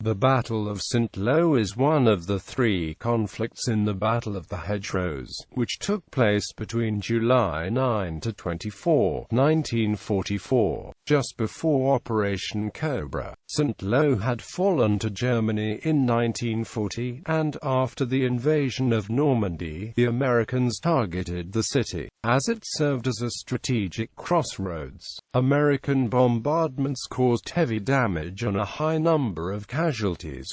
The Battle of Saint-Lô is one of the three conflicts in the Battle of the Hedgerows, which took place between July 9 to 24, 1944, just before Operation Cobra.Saint-Lô had fallen to Germany in 1940, and after the invasion of Normandy, the Americans targeted the city, as it served as a strategic crossroads. American bombardments caused heavy damage and a high number of casualties,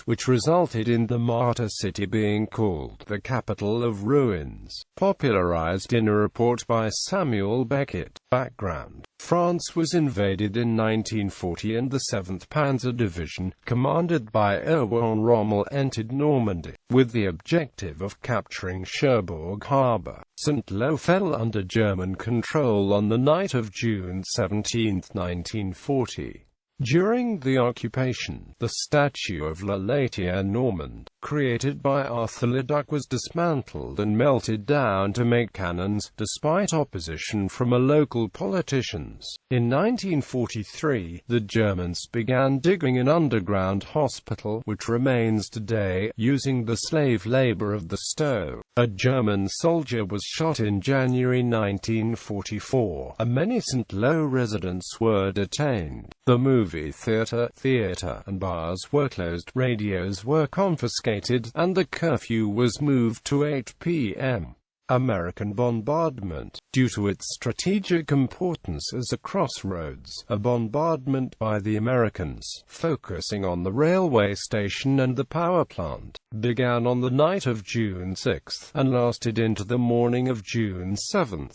which resulted in the martyr city being called the capital of ruins. Popularized in a report by Samuel Beckett. Background: France was invaded in 1940 and the 7th Panzer Division, commanded by Erwin Rommel, entered Normandy, with the objective of capturing Cherbourg Harbor. Saint-Lô fell under German control on the night of June 17, 1940. During the occupation, the statue of La Latière Normande, created by Arthur Leduc, was dismantled and melted down to make cannons, despite opposition from local politicians. In 1943, the Germans began digging an underground hospital, which remains today, using the slave labor of the Stowe. A German soldier was shot in January 1944, and many Saint-Lô residents were detained. The movie theater, and bars were closed, radios were confiscated, and the curfew was moved to 8 p.m. American bombardment. Due to its strategic importance as a crossroads, a bombardment by the Americans, focusing on the railway station and the power plant, began on the night of June 6 and lasted into the morning of June 7.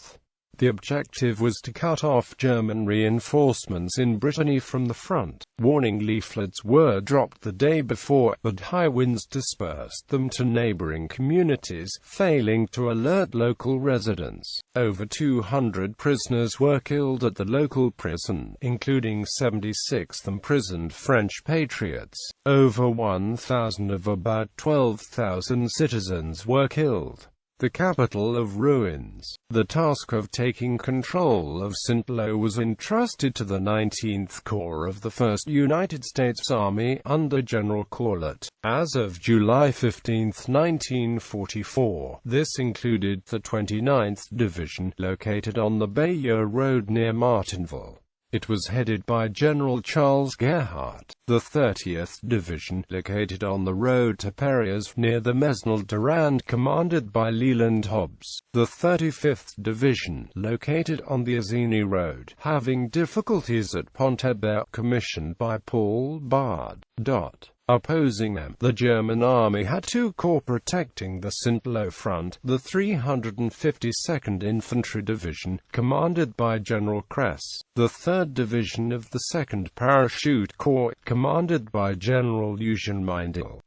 The objective was to cut off German reinforcements in Brittany from the front. Warning leaflets were dropped the day before, but high winds dispersed them to neighboring communities, failing to alert local residents. Over 200 prisoners were killed at the local prison, including 76 imprisoned French patriots. Over 1,000 of about 12,000 citizens were killed. The capital of ruins. The task of taking control of Saint-Lô was entrusted to the 19th Corps of the 1st United States Army, under General Corlett. As of July 15, 1944, this included the 29th Division, located on the Bayeux Road near Martinville. It was headed by General Charles Gerhardt. The 30th Division, located on the road to Perriers, near the Mesnil-Durand, commanded by Leland Hobbs. The 35th Division, located on the Isigny Road, having difficulties at Pontebert, commissioned by Paul Bard. Opposing them, the German army had two corps protecting the Saint-Lô front: the 352nd Infantry Division, commanded by General Kress; the 3rd Division of the 2nd Parachute Corps, commanded by General Eugene Mindel.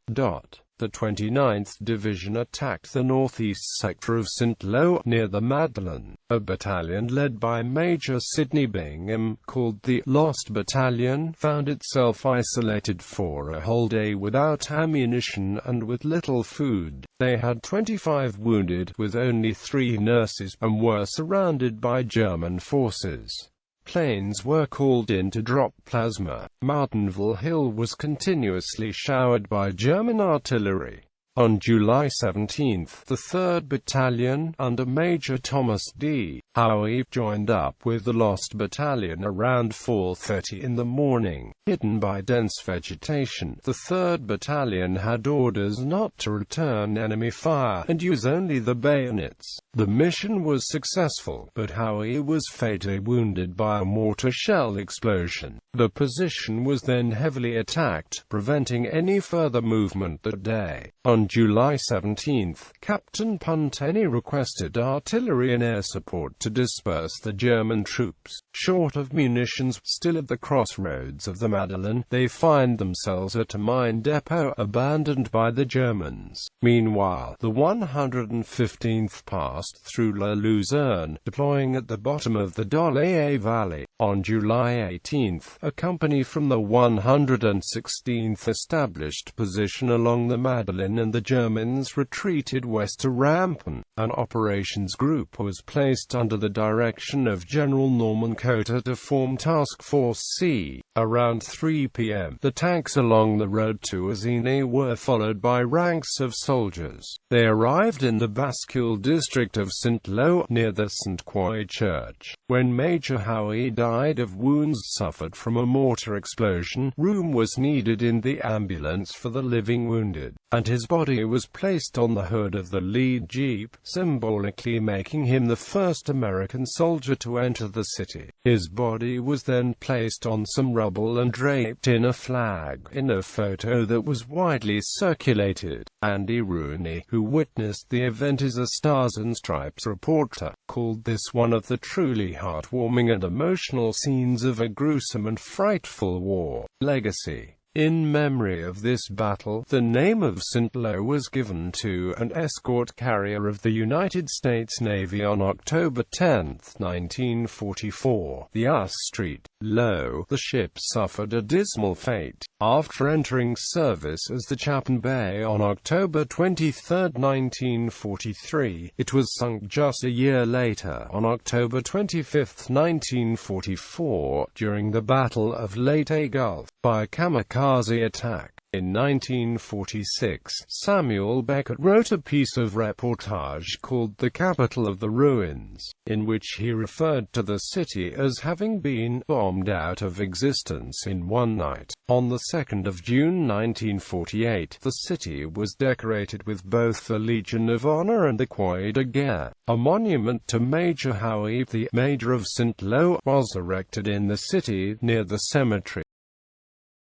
The 29th Division attacked the northeast sector of Saint-Lô, near the Madeleine. A battalion led by Major Sidney Bingham, called the Lost Battalion, found itself isolated for a whole day without ammunition and with little food. They had 25 wounded, with only 3 nurses, and were surrounded by German forces. Planes were called in to drop plasma. Martinville Hill was continuously showered by German artillery. On July 17, the 3rd Battalion, under Major Thomas D. Howe, joined up with the Lost Battalion around 4:30 in the morning. Hidden by dense vegetation, the 3rd Battalion had orders not to return enemy fire, and use only the bayonets. The mission was successful, but Howe was fatally wounded by a mortar shell explosion. The position was then heavily attacked, preventing any further movement that day. On July 17, Captain Punteny requested artillery and air support to disperse the German troops. Short of munitions, still at the crossroads of the Madeleine, they find themselves at a mine depot abandoned by the Germans. Meanwhile, the 115th passed through La Luzerne, deploying at the bottom of the Dolay Valley. On July 18, a company from the 116th established position along the Madeleine, and the Germans retreated west to Rampon. An operations group was placed under the direction of General Norman Dakota to form Task Force C. Around 3 p.m., the tanks along the road to Azine were followed by ranks of soldiers. They arrived in the Bascule district of Saint-Lô, near the St. Croix Church. When Major Howe died of wounds suffered from a mortar explosion, room was needed in the ambulance for the living wounded, and his body was placed on the hood of the lead jeep, symbolically making him the first American soldier to enter the city. His body was then placed on some rubble and draped in a flag. In a photo that was widely circulated, Andy Rooney, who witnessed the event, is a Stars and Stripes reporter, called this one of the truly heartwarming and emotional scenes of a gruesome and frightful war legacy. In memory of this battle, the name of Saint-Lô was given to an escort carrier of the United States Navy on October 10, 1944. The US Street, Lô. The ship suffered a dismal fate. After entering service as the Chatham Bay on October 23, 1943, it was sunk just a year later, on October 25, 1944, during the Battle of Leyte Gulf, by a kamikaze attack. In 1946, Samuel Beckett wrote a piece of reportage called The Capital of the Ruins, in which he referred to the city as having been bombed out of existence in one night. On the 2nd of June 1948, the city was decorated with both the Legion of Honor and the Croix de Guerre. A monument to Major Howe, the Major of Saint-Lô, was erected in the city, near the cemetery.